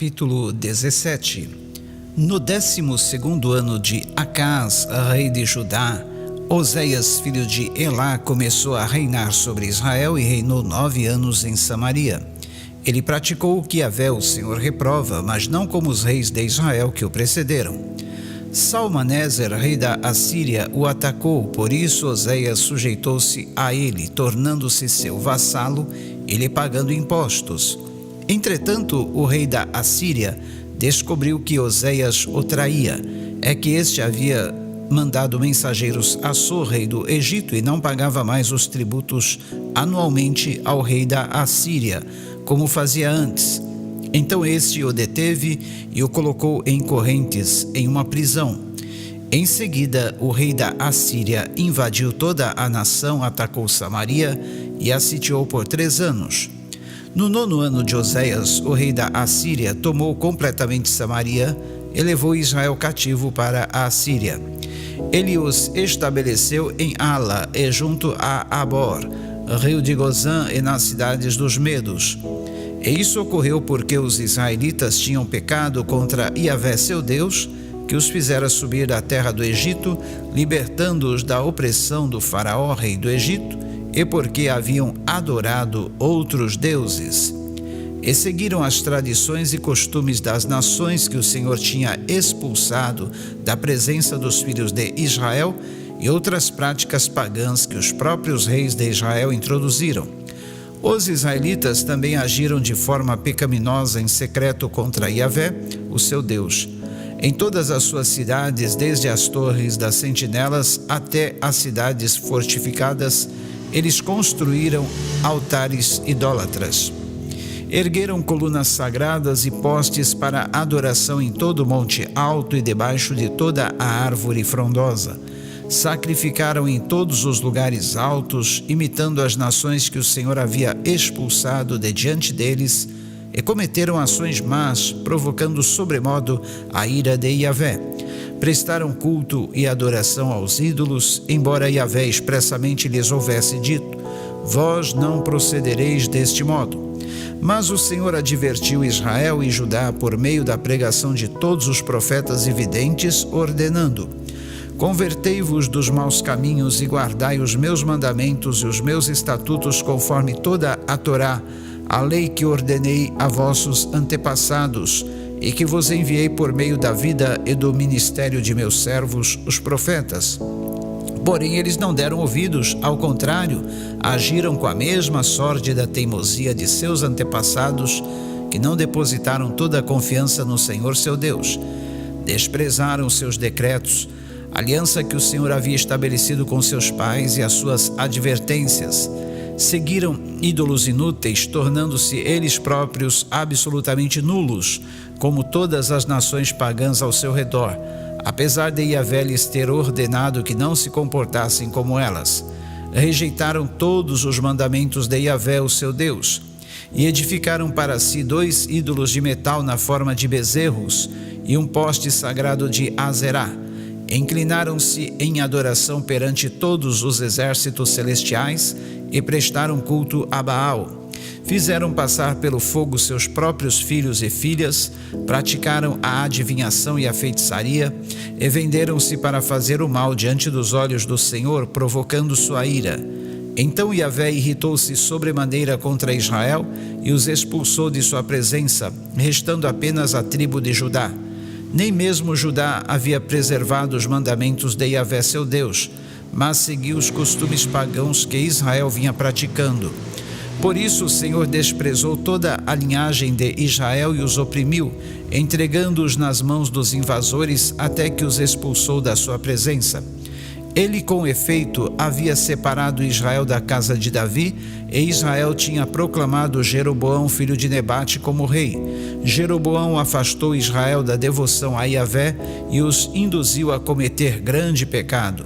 Capítulo 17. No 12º ano de Acaz, rei de Judá, Oséias, filho de Elá, começou a reinar sobre Israel e reinou 9 anos em Samaria. Ele praticou o que Yahvé, o Senhor, reprova, mas não como os reis de Israel que o precederam. Salmaneser, rei da Assíria, o atacou, por isso Oséias sujeitou-se a ele, tornando-se seu vassalo e lhe pagando impostos. Entretanto, o rei da Assíria descobriu que Oséias o traía. É que este havia mandado mensageiros a Sor, rei do Egito, e não pagava mais os tributos anualmente ao rei da Assíria, como fazia antes. Então este o deteve e o colocou em correntes em uma prisão. Em seguida, o rei da Assíria invadiu toda a nação, atacou Samaria e a sitiou por 3 anos. No 9º ano de Oséias, o rei da Assíria tomou completamente Samaria e levou Israel cativo para a Assíria. Ele os estabeleceu em Ala e junto a Abor, rio de Gozã, e nas cidades dos Medos. E isso ocorreu porque os israelitas tinham pecado contra Yahvé seu Deus, que os fizera subir da terra do Egito, libertando-os da opressão do faraó, rei do Egito, e porque haviam adorado outros deuses. E seguiram as tradições e costumes das nações que o Senhor tinha expulsado da presença dos filhos de Israel e outras práticas pagãs que os próprios reis de Israel introduziram. Os israelitas também agiram de forma pecaminosa em secreto contra Yahvé, o seu Deus. Em todas as suas cidades, desde as torres das sentinelas até as cidades fortificadas, eles construíram altares idólatras. Ergueram colunas sagradas e postes para adoração em todo o monte alto e debaixo de toda a árvore frondosa. Sacrificaram em todos os lugares altos, imitando as nações que o Senhor havia expulsado de diante deles, e cometeram ações más, provocando sobremodo a ira de Yahvé. Prestaram culto e adoração aos ídolos, embora Yahvé expressamente lhes houvesse dito: vós não procedereis deste modo. Mas o Senhor advertiu Israel e Judá por meio da pregação de todos os profetas e videntes, ordenando: convertei-vos dos maus caminhos e guardai os meus mandamentos e os meus estatutos conforme toda a Torá, a lei que ordenei a vossos antepassados e que vos enviei por meio da vida e do ministério de meus servos, os profetas. Porém, eles não deram ouvidos, ao contrário, agiram com a mesma sórdida teimosia de seus antepassados, que não depositaram toda a confiança no Senhor seu Deus. Desprezaram seus decretos, a aliança que o Senhor havia estabelecido com seus pais e as suas advertências. Seguiram ídolos inúteis, tornando-se eles próprios absolutamente nulos, como todas as nações pagãs ao seu redor, apesar de Yahvé lhes ter ordenado que não se comportassem como elas. Rejeitaram todos os mandamentos de Yahvé, o seu Deus, e edificaram para si 2 ídolos de metal na forma de bezerros e um poste sagrado de Azerá. Inclinaram-se em adoração perante todos os exércitos celestiais e prestaram culto a Baal. Fizeram passar pelo fogo seus próprios filhos e filhas, praticaram a adivinhação e a feitiçaria, e venderam-se para fazer o mal diante dos olhos do Senhor, provocando sua ira. Então Yahvé irritou-se sobremaneira contra Israel e os expulsou de sua presença, restando apenas a tribo de Judá. Nem mesmo Judá havia preservado os mandamentos de Yahvé seu Deus, mas seguiu os costumes pagãos que Israel vinha praticando. Por isso o Senhor desprezou toda a linhagem de Israel e os oprimiu, entregando-os nas mãos dos invasores até que os expulsou da sua presença. Ele, com efeito, havia separado Israel da casa de Davi, e Israel tinha proclamado Jeroboão, filho de Nebate, como rei. Jeroboão afastou Israel da devoção a Yahvé e os induziu a cometer grande pecado.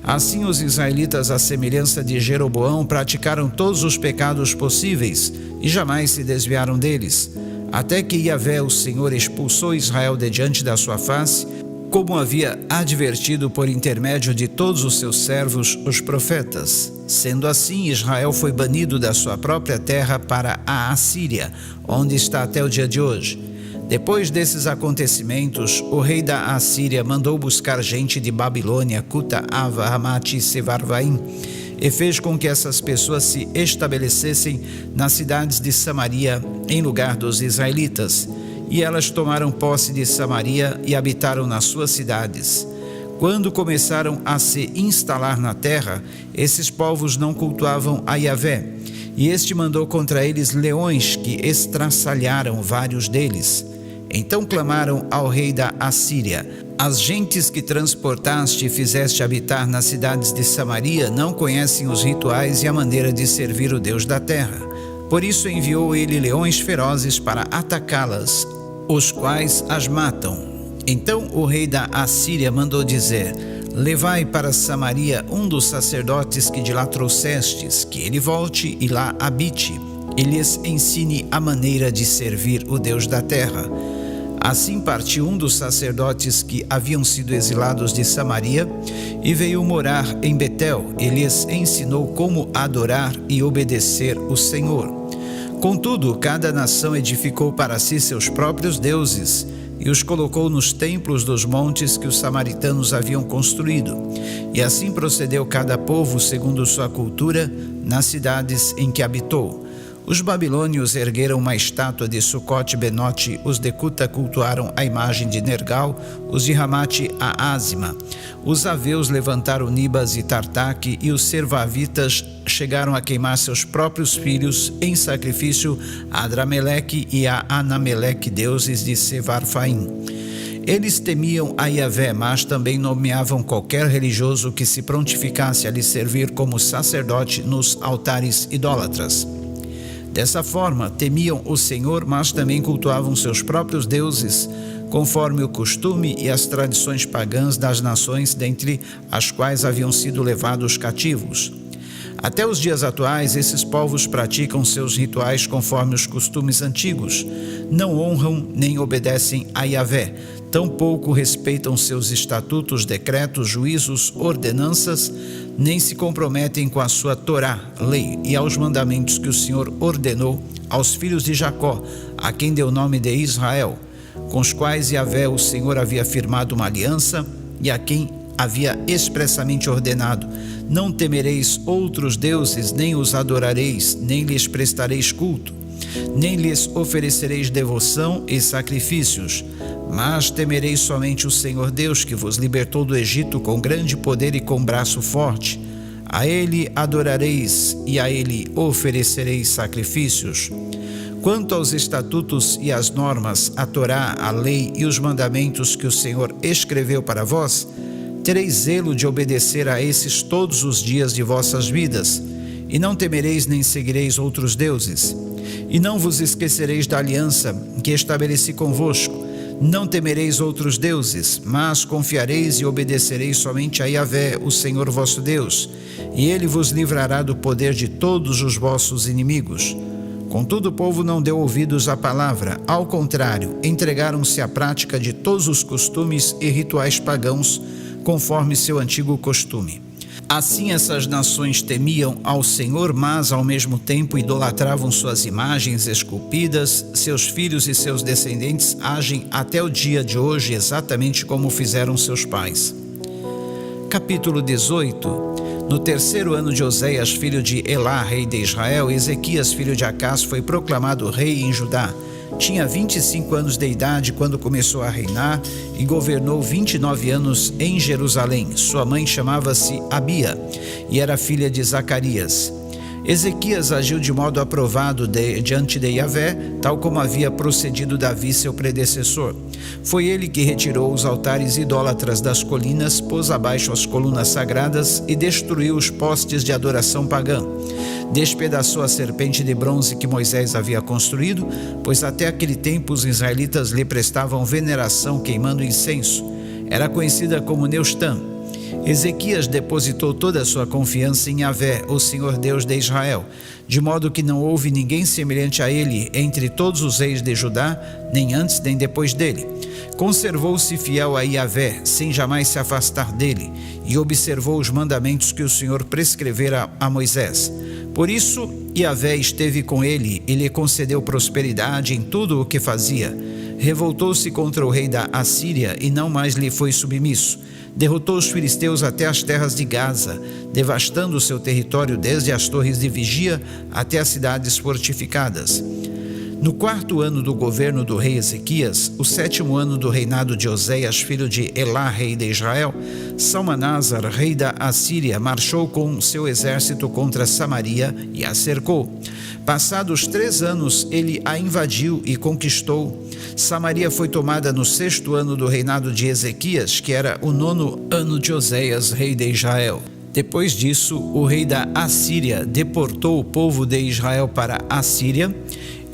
Assim os israelitas, à semelhança de Jeroboão, praticaram todos os pecados possíveis e jamais se desviaram deles, até que Yahvé, o Senhor, expulsou Israel de diante da sua face, como havia advertido por intermédio de todos os seus servos, os profetas. Sendo assim, Israel foi banido da sua própria terra para a Assíria, onde está até o dia de hoje. Depois desses acontecimentos, o rei da Assíria mandou buscar gente de Babilônia, Cuta, Ava, Ramate e Sevarvaim, e fez com que essas pessoas se estabelecessem nas cidades de Samaria, em lugar dos israelitas. E elas tomaram posse de Samaria e habitaram nas suas cidades. Quando começaram a se instalar na terra, esses povos não cultuavam a Yahvé, e este mandou contra eles leões que estraçalharam vários deles. Então clamaram ao rei da Assíria: as gentes que transportaste e fizeste habitar nas cidades de Samaria não conhecem os rituais e a maneira de servir o Deus da terra. Por isso enviou ele leões ferozes para atacá-las, os quais as matam. Então o rei da Assíria mandou dizer: levai para Samaria um dos sacerdotes que de lá trouxestes, que ele volte e lá habite, e lhes ensine a maneira de servir o Deus da terra. Assim partiu um dos sacerdotes que haviam sido exilados de Samaria e veio morar em Betel, e lhes ensinou como adorar e obedecer o Senhor. Contudo, cada nação edificou para si seus próprios deuses e os colocou nos templos dos montes que os samaritanos haviam construído. E assim procedeu cada povo segundo sua cultura nas cidades em que habitou. Os babilônios ergueram uma estátua de Sucote-Benote, os de Cuta cultuaram a imagem de Nergal, os de Ramate a Ázima. Os aveus levantaram Nibas e Tartaque, e os servavitas chegaram a queimar seus próprios filhos em sacrifício a Adrameleque e a Anameleque, deuses de Sevarfaim. Eles temiam a Yahvé, mas também nomeavam qualquer religioso que se prontificasse a lhe servir como sacerdote nos altares idólatras. Dessa forma, temiam o Senhor, mas também cultuavam seus próprios deuses, conforme o costume e as tradições pagãs das nações dentre as quais haviam sido levados cativos. Até os dias atuais, esses povos praticam seus rituais conforme os costumes antigos, não honram nem obedecem a Yahvé, tampouco respeitam seus estatutos, decretos, juízos, ordenanças, nem se comprometem com a sua Torá, lei, e aos mandamentos que o Senhor ordenou aos filhos de Jacó, a quem deu o nome de Israel, com os quais Yahvé, o Senhor, havia firmado uma aliança e a quem havia expressamente ordenado: não temereis outros deuses, nem os adorareis, nem lhes prestareis culto, nem lhes oferecereis devoção e sacrifícios, mas temereis somente o Senhor Deus, que vos libertou do Egito com grande poder e com braço forte. A ele adorareis e a ele oferecereis sacrifícios. Quanto aos estatutos e às normas, a Torá, a lei e os mandamentos que o Senhor escreveu para vós, tereis zelo de obedecer a esses todos os dias de vossas vidas, e não temereis nem seguireis outros deuses. E não vos esquecereis da aliança que estabeleci convosco. Não temereis outros deuses, mas confiareis e obedecereis somente a Yahvé, o Senhor vosso Deus, e ele vos livrará do poder de todos os vossos inimigos. Contudo, o povo não deu ouvidos à palavra, ao contrário, entregaram-se à prática de todos os costumes e rituais pagãos, conforme seu antigo costume. Assim essas nações temiam ao Senhor, mas ao mesmo tempo idolatravam suas imagens esculpidas. Seus filhos e seus descendentes agem até o dia de hoje exatamente como fizeram seus pais. Capítulo 18. No terceiro ano de Oséias, filho de Elá, rei de Israel, Ezequias, filho de Acás, foi proclamado rei em Judá. Tinha 25 anos de idade quando começou a reinar e governou 29 anos em Jerusalém. Sua mãe chamava-se Abia e era filha de Zacarias. Ezequias agiu de modo aprovado diante de Yahvé, tal como havia procedido Davi, seu predecessor. Foi ele que retirou os altares idólatras das colinas, pôs abaixo as colunas sagradas e destruiu os postes de adoração pagã. Despedaçou a serpente de bronze que Moisés havia construído, pois até aquele tempo os israelitas lhe prestavam veneração queimando incenso. Era conhecida como Neustã. Ezequias depositou toda a sua confiança em Yahvé, o Senhor Deus de Israel, de modo que não houve ninguém semelhante a ele entre todos os reis de Judá, nem antes nem depois dele. Conservou-se fiel a Yahvé, sem jamais se afastar dele, e observou os mandamentos que o Senhor prescrevera a Moisés. Por isso, Yahvé esteve com ele e lhe concedeu prosperidade em tudo o que fazia. revoltou-se contra o rei da Assíria e não mais lhe foi submisso. Derrotou os filisteus até as terras de Gaza, devastando o seu território desde as torres de vigia até as cidades fortificadas. No 4º ano do governo do rei Ezequias, o 7º ano do reinado de Oséias, filho de Elá, rei de Israel, Salmanasar, rei da Assíria, marchou com seu exército contra Samaria e a cercou. Passados 3 anos, ele a invadiu e conquistou. Samaria foi tomada no 6º ano do reinado de Ezequias, que era o 9º ano de Oséias, rei de Israel. Depois disso, o rei da Assíria deportou o povo de Israel para a Síria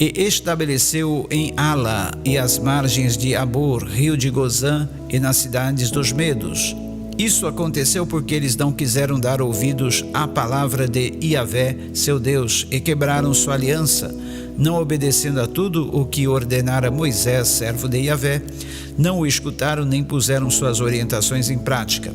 e estabeleceu em Ala e as margens de Abor, rio de Gozã, e nas cidades dos Medos. Isso aconteceu porque eles não quiseram dar ouvidos à palavra de Iavé, seu Deus, e quebraram sua aliança, não obedecendo a tudo o que ordenara Moisés, servo de Iavé. Não o escutaram nem puseram suas orientações em prática.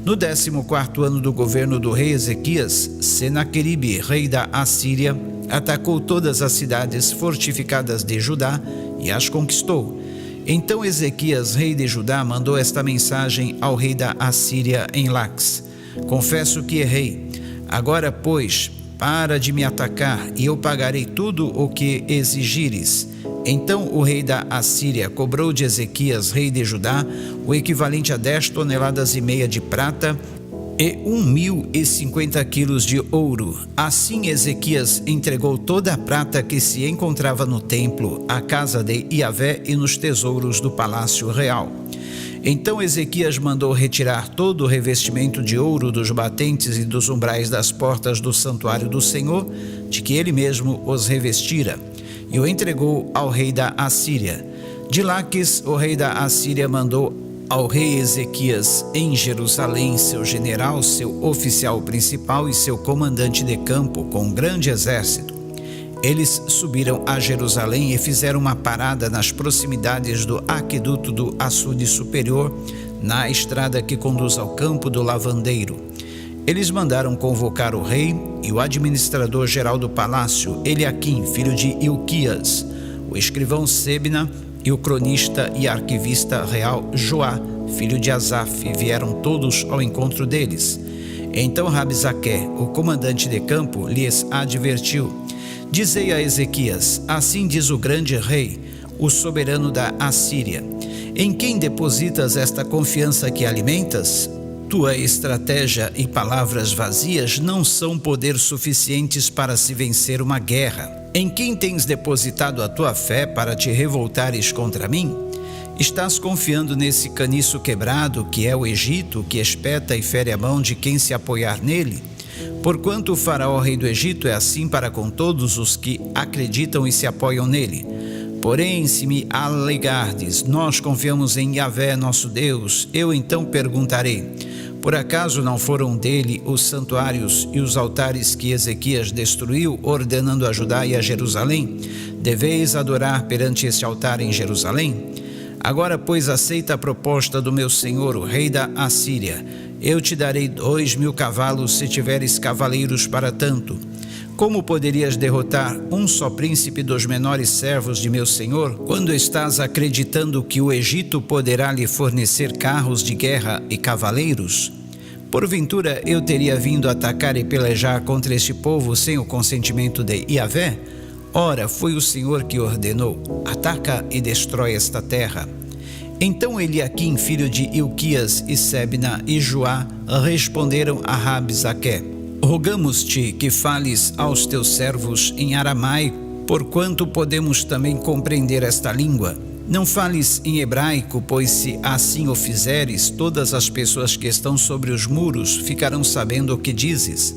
No 14º ano do governo do rei Ezequias, Senaqueribe, rei da Assíria, atacou todas as cidades fortificadas de Judá e as conquistou. Então Ezequias, rei de Judá, mandou esta mensagem ao rei da Assíria em Lax: confesso que errei. Agora, pois, para de me atacar e eu pagarei tudo o que exigires. Então o rei da Assíria cobrou de Ezequias, rei de Judá, o equivalente a 10,5 toneladas de prata e 1.050 quilos de ouro. Assim Ezequias entregou toda a prata que se encontrava no templo, à casa de Iavé e nos tesouros do palácio real. Então Ezequias mandou retirar todo o revestimento de ouro dos batentes e dos umbrais das portas do santuário do Senhor, de que ele mesmo os revestira, e o entregou ao rei da Assíria. De Laques, o rei da Assíria mandou ao rei Ezequias em Jerusalém seu general, seu oficial principal e seu comandante de campo com um grande exército. Eles subiram a Jerusalém e fizeram uma parada nas proximidades do aqueduto do açude superior, na estrada que conduz ao campo do lavandeiro. Eles mandaram convocar o rei e o administrador-geral do palácio, Eliaquim, filho de Ilquias, o escrivão Sebna e o cronista e arquivista real Joá, filho de Asaf, vieram todos ao encontro deles. Então Rabzaque, o comandante de campo, lhes advertiu: dizei a Ezequias, assim diz o grande rei, o soberano da Assíria: em quem depositas esta confiança que alimentas? Tua estratégia e palavras vazias não são poder suficientes para se vencer uma guerra. Em quem tens depositado a tua fé para te revoltares contra mim? Estás confiando nesse caniço quebrado que é o Egito, que espeta e fere a mão de quem se apoiar nele? Porquanto o faraó rei do Egito é assim para com todos os que acreditam e se apoiam nele. Porém, se me alegardes, nós confiamos em Iavé, nosso Deus, eu então perguntarei: por acaso não foram dele os santuários e os altares que Ezequias destruiu, ordenando a Judá e a Jerusalém? Deveis adorar perante este altar em Jerusalém? Agora, pois, aceita a proposta do meu senhor, o rei da Assíria. Eu te darei 2.000 cavalos se tiveres cavaleiros para tanto. Como poderias derrotar um só príncipe dos menores servos de meu senhor, quando estás acreditando que o Egito poderá lhe fornecer carros de guerra e cavaleiros? Porventura eu teria vindo atacar e pelejar contra este povo sem o consentimento de Iavé? Ora, foi o Senhor que ordenou: ataca e destrói esta terra. Então Eliaquim, filho de Ilquias, e Sebna e Joá responderam a Rabzaque: rogamos-te que fales aos teus servos em aramaico, porquanto podemos também compreender esta língua. Não fales em hebraico, pois se assim o fizeres, todas as pessoas que estão sobre os muros ficarão sabendo o que dizes.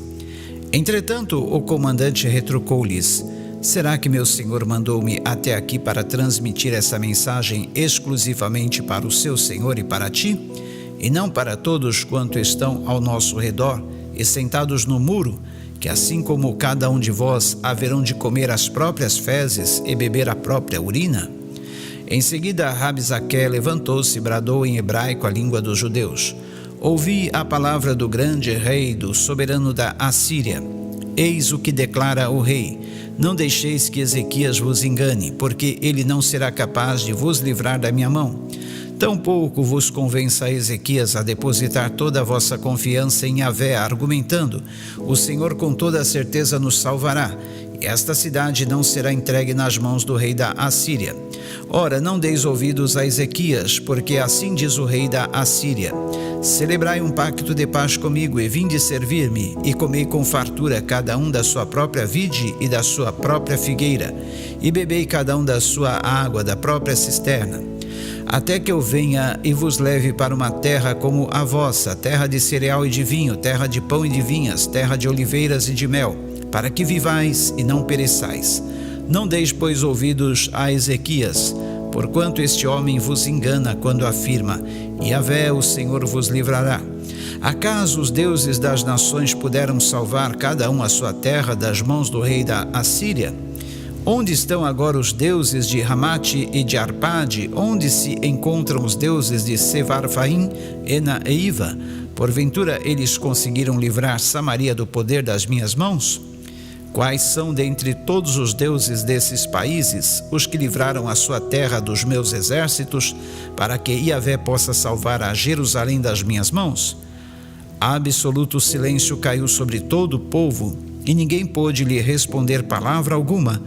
Entretanto, o comandante retrucou-lhes: será que meu senhor mandou-me até aqui para transmitir essa mensagem exclusivamente para o seu senhor e para ti, e não para todos quanto estão ao nosso redor e sentados no muro, que assim como cada um de vós haverão de comer as próprias fezes e beber a própria urina? Em seguida, Rabzaque levantou-se e bradou em hebraico, a língua dos judeus: ouvi a palavra do grande rei, do soberano da Assíria. Eis o que declara o rei: Não deixeis que Ezequias vos engane, porque ele não será capaz de vos livrar da minha mão. Tampouco vos convença Ezequias a depositar toda a vossa confiança em Yahvé, argumentando: o Senhor com toda a certeza nos salvará, e esta cidade não será entregue nas mãos do rei da Assíria. Ora, não deis ouvidos a Ezequias, porque assim diz o rei da Assíria: celebrai um pacto de paz comigo e vinde servir-me, e comei com fartura cada um da sua própria vide e da sua própria figueira, e bebei cada um da sua água da própria cisterna, até que eu venha e vos leve para uma terra como a vossa, terra de cereal e de vinho, terra de pão e de vinhas, terra de oliveiras e de mel, para que vivais e não pereçais. Não deis, pois, ouvidos a Ezequias, porquanto este homem vos engana quando afirma: Yahvé, o Senhor, vos livrará. Acaso os deuses das nações puderam salvar cada um a sua terra das mãos do rei da Assíria? Onde estão agora os deuses de Ramate e de Arpade? Onde se encontram os deuses de Sevarfaim, Ena e Iva? Porventura eles conseguiram livrar Samaria do poder das minhas mãos? Quais são dentre todos os deuses desses países os que livraram a sua terra dos meus exércitos, para que Yahvé possa salvar a Jerusalém das minhas mãos? Absoluto silêncio caiu sobre todo o povo, e ninguém pôde lhe responder palavra alguma,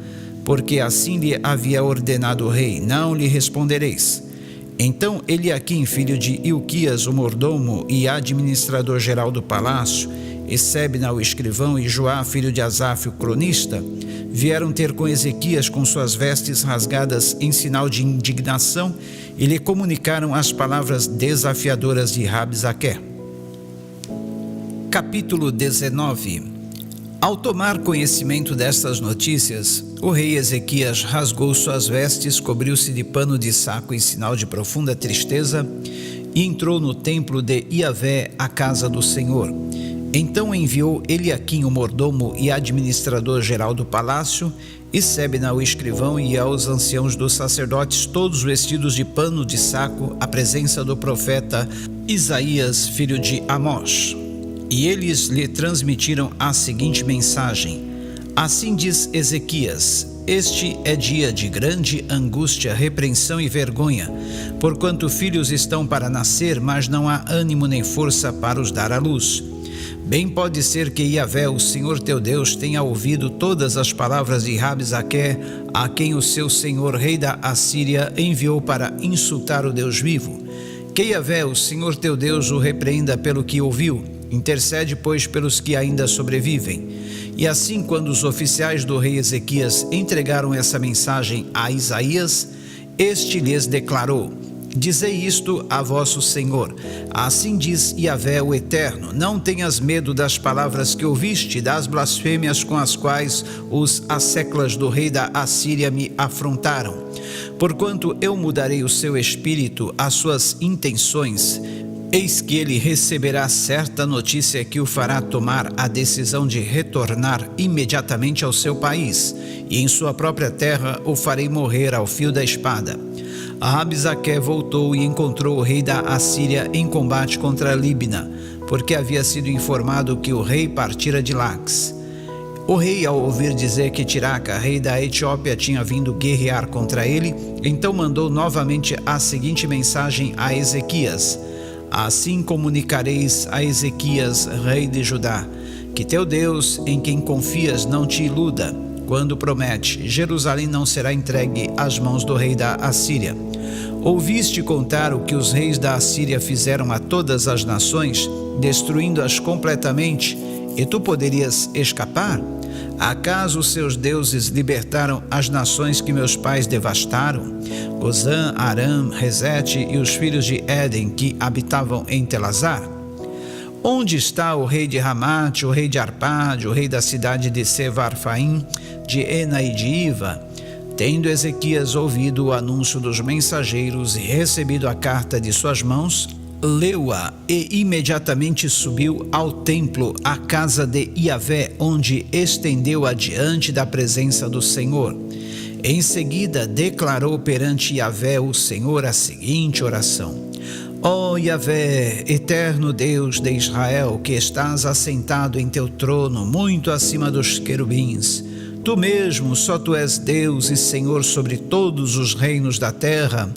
porque assim lhe havia ordenado o rei: não lhe respondereis. Então Eliaquim, filho de Ilquias, o mordomo e administrador-geral do palácio, e Sebna, o escrivão, e Joá, filho de Asaf, o cronista, vieram ter com Ezequias com suas vestes rasgadas em sinal de indignação, e lhe comunicaram as palavras desafiadoras de Rabsaqué. Capítulo 19. Ao tomar conhecimento destas notícias, o rei Ezequias rasgou suas vestes, cobriu-se de pano de saco em sinal de profunda tristeza, e entrou no templo de Yahvé, a casa do Senhor. Então enviou Eliaquim, o mordomo e administrador-geral do palácio, e Sebna, o escrivão, e aos anciãos dos sacerdotes, todos vestidos de pano de saco, à presença do profeta Isaías, filho de Amós. E eles lhe transmitiram a seguinte mensagem: assim diz Ezequias: este é dia de grande angústia, repreensão e vergonha, porquanto filhos estão para nascer, mas não há ânimo nem força para os dar à luz. Bem pode ser que Yahvé, o Senhor teu Deus, tenha ouvido todas as palavras de Rabsaqué, a quem o seu senhor, rei da Assíria, enviou para insultar o Deus vivo. Que Yahvé, o Senhor teu Deus, o repreenda pelo que ouviu. Intercede, pois, pelos que ainda sobrevivem. E assim, quando os oficiais do rei Ezequias entregaram essa mensagem a Isaías, este lhes declarou: dizei isto a vosso senhor: assim diz Yahvé o Eterno, não tenhas medo das palavras que ouviste, das blasfêmias com as quais os asseclas do rei da Assíria me afrontaram. Porquanto eu mudarei o seu espírito, as suas intenções, eis que ele receberá certa notícia que o fará tomar a decisão de retornar imediatamente ao seu país, e em sua própria terra o farei morrer ao fio da espada. Rabsaqué voltou e encontrou o rei da Assíria em combate contra Líbna, porque havia sido informado que o rei partira de Laques. O rei, ao ouvir dizer que Tiraca, rei da Etiópia, tinha vindo guerrear contra ele, então mandou novamente a seguinte mensagem a Ezequias: assim comunicareis a Ezequias, rei de Judá, que teu Deus, em quem confias, não te iluda, quando promete: Jerusalém não será entregue às mãos do rei da Assíria. Ouviste contar o que os reis da Assíria fizeram a todas as nações, destruindo-as completamente, e tu poderias escapar? Acaso os seus deuses libertaram as nações que meus pais devastaram? Gozã, Aram, Rezete e os filhos de Éden que habitavam em Telazar? Onde está o rei de Ramate, o rei de Arpade, o rei da cidade de Sevarfaim, de Ena e de Iva? Tendo Ezequias ouvido o anúncio dos mensageiros e recebido a carta de suas mãos, leu-a e imediatamente subiu ao templo, à casa de Yahvé, onde estendeu-a diante da presença do Senhor. Em seguida declarou perante Yahvé o Senhor a seguinte oração: ó Yahvé, eterno Deus de Israel, que estás assentado em teu trono muito acima dos querubins, Tu mesmo, só Tu és Deus e Senhor sobre todos os reinos da terra.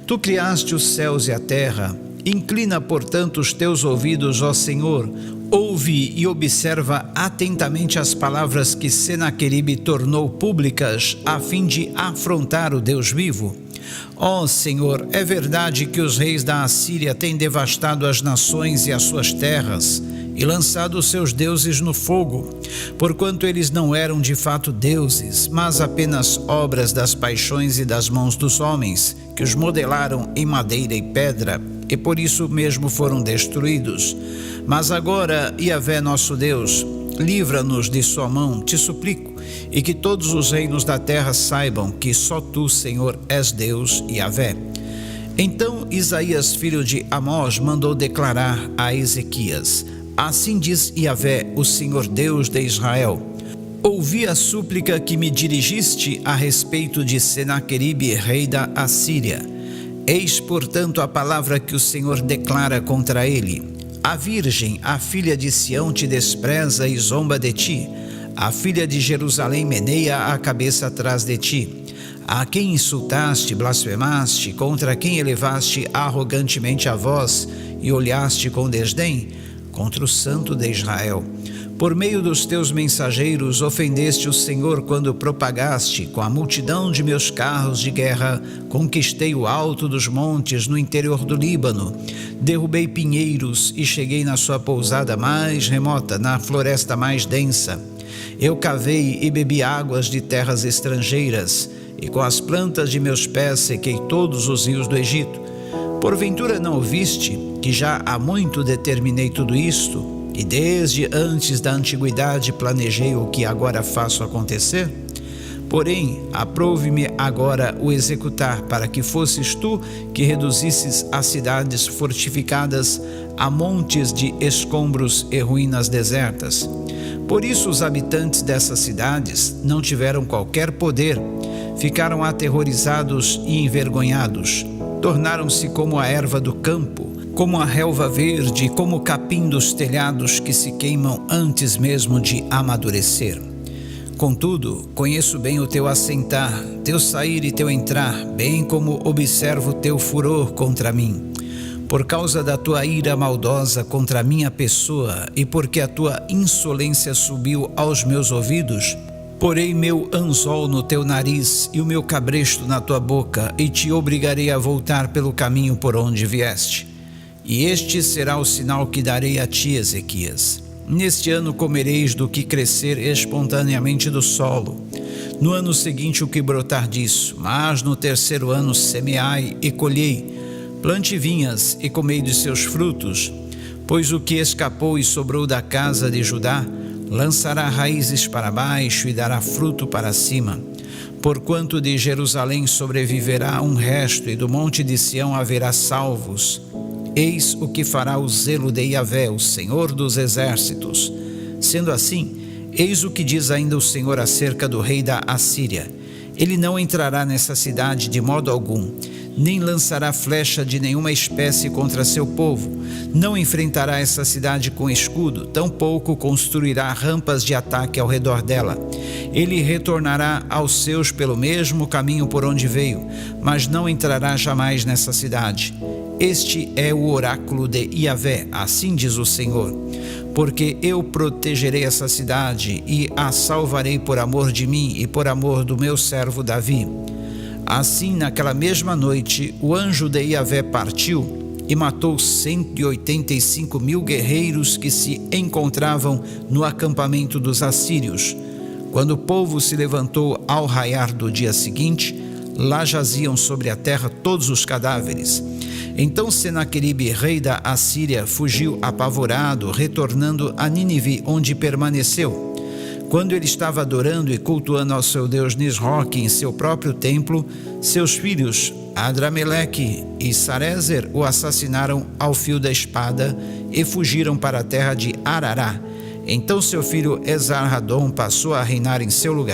Tu criaste os céus e a terra. Inclina, portanto, os teus ouvidos, ó Senhor. Ouve e observa atentamente as palavras que Senaqueribe tornou públicas a fim de afrontar o Deus vivo. Ó Senhor, é verdade que os reis da Assíria têm devastado as nações e as suas terras e lançado os seus deuses no fogo, porquanto eles não eram de fato deuses, mas apenas obras das paixões e das mãos dos homens, que os modelaram em madeira e pedra, e por isso mesmo foram destruídos. Mas agora, Yahvé nosso Deus, livra-nos de sua mão, te suplico, e que todos os reinos da terra saibam que só tu, Senhor, és Deus, Yahvé. Então Isaías, filho de Amós, mandou declarar a Ezequias: assim diz Yahvé, o Senhor Deus de Israel: ouvi a súplica que me dirigiste a respeito de Senaqueribe, rei da Assíria. Eis, portanto, a palavra que o Senhor declara contra ele: a virgem, a filha de Sião, te despreza e zomba de ti. A filha de Jerusalém meneia a cabeça atrás de ti. A quem insultaste, blasfemaste, contra quem elevaste arrogantemente a voz e olhaste com desdém? Contra o Santo de Israel. Por meio dos teus mensageiros ofendeste o Senhor quando propagaste, com a multidão de meus carros de guerra, conquistei o alto dos montes no interior do Líbano, derrubei pinheiros e cheguei na sua pousada mais remota, na floresta mais densa. Eu cavei e bebi águas de terras estrangeiras, e com as plantas de meus pés sequei todos os rios do Egito. Porventura não ouviste que já há muito determinei tudo isto, e desde antes da antiguidade planejei o que agora faço acontecer? Porém, aprouve-me agora o executar, para que fosses tu que reduzisses as cidades fortificadas a montes de escombros e ruínas desertas. Por isso os habitantes dessas cidades não tiveram qualquer poder, ficaram aterrorizados e envergonhados, tornaram-se como a erva do campo, como a relva verde, como o capim dos telhados que se queimam antes mesmo de amadurecer. Contudo, conheço bem o teu assentar, teu sair e teu entrar, bem como observo o teu furor contra mim. Por causa da tua ira maldosa contra a minha pessoa e porque a tua insolência subiu aos meus ouvidos, porei meu anzol no teu nariz e o meu cabresto na tua boca e te obrigarei a voltar pelo caminho por onde vieste. E este será o sinal que darei a ti, Ezequias. Neste ano comereis do que crescer espontaneamente do solo. No ano seguinte o que brotar disso, mas no terceiro ano semeai e colhei. Plante vinhas e comei de seus frutos, pois o que escapou e sobrou da casa de Judá lançará raízes para baixo e dará fruto para cima. Porquanto de Jerusalém sobreviverá um resto e do monte de Sião haverá salvos. Eis o que fará o zelo de Yahvé, o Senhor dos exércitos. Sendo assim, eis o que diz ainda o Senhor acerca do rei da Assíria: ele não entrará nessa cidade de modo algum, nem lançará flecha de nenhuma espécie contra seu povo, não enfrentará essa cidade com escudo, tampouco construirá rampas de ataque ao redor dela. Ele retornará aos seus pelo mesmo caminho por onde veio, mas não entrará jamais nessa cidade. Este é o oráculo de Yahvé, assim diz o Senhor. Porque eu protegerei essa cidade e a salvarei por amor de mim e por amor do meu servo Davi. Assim, naquela mesma noite, o anjo de Yahvé partiu e matou 185.000 guerreiros que se encontravam no acampamento dos assírios. Quando o povo se levantou ao raiar do dia seguinte, lá jaziam sobre a terra todos os cadáveres. Então Senaqueribe, rei da Assíria, fugiu apavorado, retornando a Nínive, onde permaneceu. Quando ele estava adorando e cultuando ao seu deus Nisroque em seu próprio templo, seus filhos Adrameleque e Sarezer o assassinaram ao fio da espada e fugiram para a terra de Arará. Então seu filho Esarhadon passou a reinar em seu lugar.